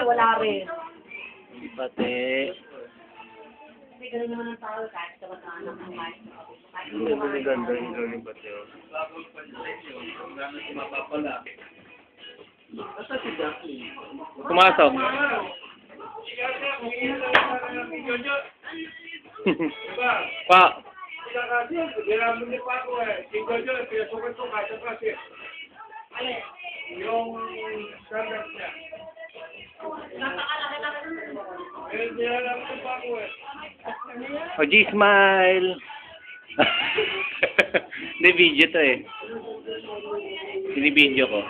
Wala rin. Pati. Hindi ganun naman ang tao kahit kabataan ng kahit. Ang ganda yung pati. Pumasok. Pa. Yung standard niya. O, G-smile. Hindi, video to eh. Binibideo ko.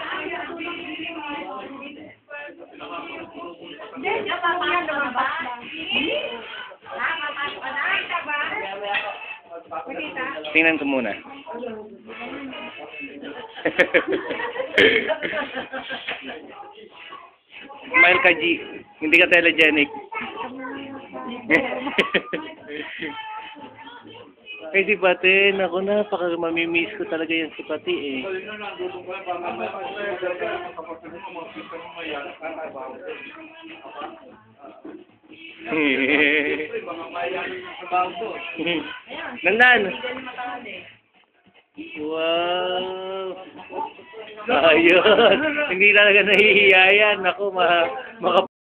Tingnan ko muna. Smile ka, G. Hindi ka telegenic. Eh, si Pati, naku, napaka mamimiss ko talaga yan si Pati eh. Nandan! Wow! Ayun! Hindi talaga nahihiya yan. Ako,